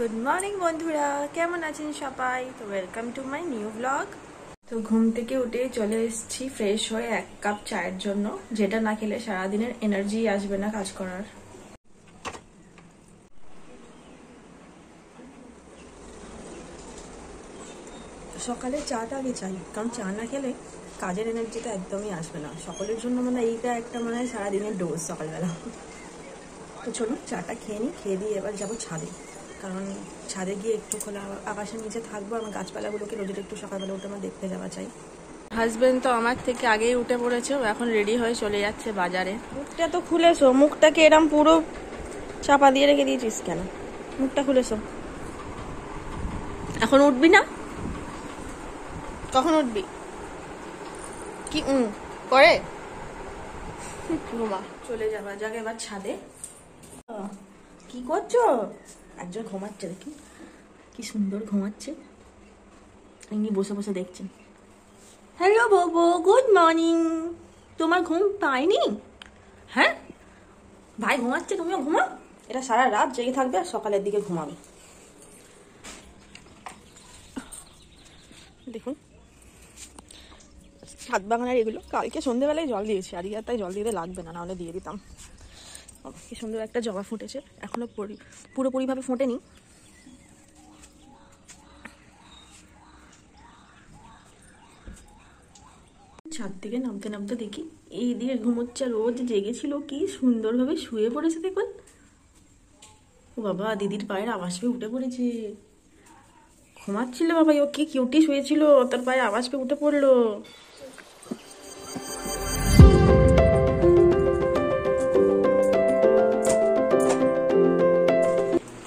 Good morning বন্ধুরা, কেমন আছেন সবাই? তো welcome to my new blog. তো ঘুম থেকে উঠে চলে এসেছি ফ্রেশ হয়ে এক কাপ চায়ের জন্য, যেটা না খেলে সারাদিনের এনার্জি আসবে না কাজ করার। সকালে চাটা আগে চাই, কারণ চা না খেলে কাজের এনার্জিটা একদমই আসবে না। সকলের জন্য মানে এইটা একটা মানে সারাদিনের ডোজ সকালবেলা। তো চলুন চাটা খেয়ে নিই, খেয়ে দিয়ে এবার যাবো ছাদে, কারণ ছাদে গিয়ে একটু খোলা আকাশের নিচে থাকবো। আমার গাছপালাগুলোকে রোজের একটু সকালবেলা উঠে আমার দেখতে যাওয়া চাই। হাজবেন্ড তো আমার থেকে আগেই উঠে পড়েছে, ও এখন রেডি হয়ে চলে যাচ্ছে বাজারে। মুখটা তো খুলেছো, মুখটাকে এরম পুরো চাপা দিয়ে রেখে দিয়েছিস কেন? মুখটা খুলেছো, এখন উঠবি না? কখন উঠবি? কি করে ঘুমা, চলে যাবা যাকে এবার ছাদে। কি করছো? একজন ঘুমাচ্ছে, দেখি কি সুন্দর ঘুমাচ্ছে, এমনি বসে বসে দেখছেন। হ্যালো বাবু, গুড মর্নিং। তোমার ঘুম পায়নি? হ্যাঁ, ভাই ঘুমাচ্ছে, তুমিও ঘুমাও। এটা সারা রাত জেগে থাকবে আর সকালের দিকে ঘুমাবে। দেখুন ছাদ বাগানের এগুলো কালকে সন্ধ্যেবেলায় জল দিয়েছি, আর তাই জল দিতে লাগবে না, নাহলে দিয়ে দিতাম। কি সুন্দর একটা জবা ফুটেছে, এখনো পুরোপুরিভাবে ফোটেনি। ছাদ থেকে নামতে নামতে দেখি এই দিকে ঘুমোচ্ছে, রোজ জেগেছিল কি সুন্দরভাবে শুয়ে পড়েছে। দেখুন, ও বাবা, দিদির পায়ের আওয়াজ পেয়ে উঠে পড়েছে। ঘুমাচ্ছিল বাবা, ও কি কিউটি শুয়েছিল, তার পায়ের আওয়াজ পেয়ে উঠে পড়লো।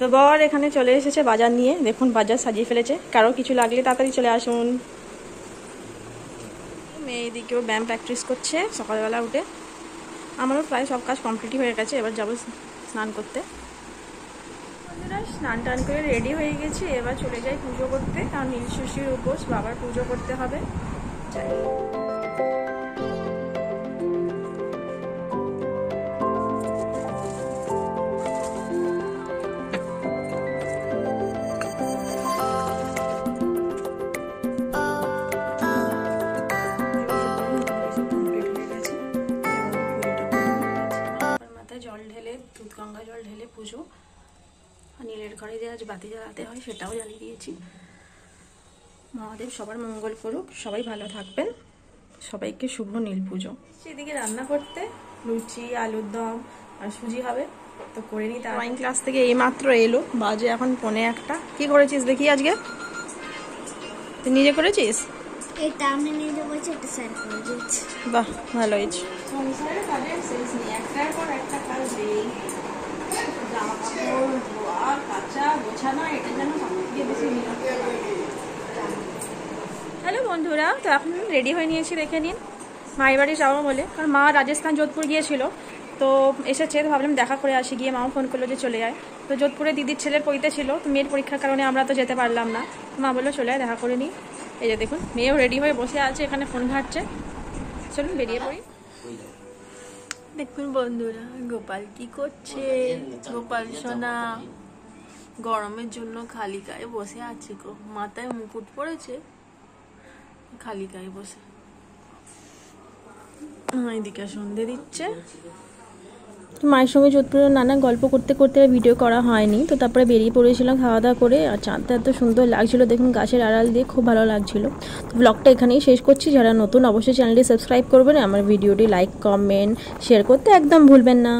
তো বর এখানে চলে এসেছে বাজার নিয়ে, দেখুন বাজার সাজিয়ে ফেলেছে। কারো কিছু লাগলে তাড়াতাড়ি চলে আসুন। মেয়ে এদিকেও ব্যায়াম প্র্যাকটিস করছে সকালবেলা উঠে। আমারও প্রায় সব কাজ কমপ্লিটই হয়ে গেছে, এবার যাবো স্নান করতে। বন্ধুরা, স্নান টান করে রেডি হয়ে গেছি, এবার চলে যাই পুজো করতে, কারণ নীলষষ্ঠীর উপোস, বাবার পুজো করতে হবে। যাই। জল ঢেলে, দুধ গঙ্গা জল ঢেলে পুজো, নীলের ঘরে যে আজ বাতি জ্বালাতে হয় সেটাও জ্বালিয়ে দিয়েছি। মহাদেব সবার মঙ্গল করুক, সবাই ভালো থাকবেন, সবাইকে শুভ নীল পুজো। সেদিকে রান্না করতে লুচি, আলুর দম আর সুজি হবে, তো করে নিই। ড্রয়িং ক্লাস থেকে এইমাত্র এলো, বাজে এখন 1:45। কি করেছিস দেখি আজকে? তুই নিজে করেছিস? এটা আমি নিজে বলছি, এটা স্যার করে দিয়েছে। বাহ, ভালো হয়েছে। সংসারের কাজের শেষ নেই, একটার পর একটা কাজ নেই। জামা কাপড় ধোয়া, কাচা, গোছানো, এটা যেন সবথেকে বেশি বিরক্ত লাগে। হ্যালো বন্ধুরা, তো এখন রেডি হয়ে নিয়েছি, দেখে নিন। মায়ের বাড়ি যাবো বলে, কারণ মা রাজস্থান যোধপুর গিয়েছিল, তো এসেছে, তো ভাবলাম দেখা করে আসি। গিয়ে মাও ফোন করলো যে চলে যায়। তো যোধপুরে দিদির ছেলের পরীক্ষা ছিল, তো মেয়ের পরীক্ষার কারণে আমরা তো যেতে পারলাম না। মা বললো চলে যায়, দেখা করে নিই। এই যে দেখুন, মেয়েও রেডি হয়ে বসে আছে, এখানে ফোন ঘাটছে। চলুন বেরিয়ে পড়ি। দেখুন বন্ধুরা, গোপাল কি করছে। গোপাল সোনা গরমের জন্য খালি গায়ে বসে আছে গো, মাথায় মুকুট পড়েছে, খালি গায়ে বসে। এদিকে সন্ধে দিচ্ছে। মায়ের সঙ্গে যোধপুরের নানা গল্প করতে করতে ভিডিও করা হয়নি, তো তারপরে বেরিয়ে পড়েছিলাম খাওয়া দাওয়া করে। আর চাঁদটা এত সুন্দর লাগছিল, দেখুন গাছের আড়াল দিয়ে, খুব ভালো লাগছিল। তো ব্লগটা এখানেই শেষ করছি। যারা নতুন অবশ্যই চ্যানেলটি সাবস্ক্রাইব করবেন, আমার ভিডিওটি লাইক, কমেন্ট, শেয়ার করতে একদম ভুলবেন না।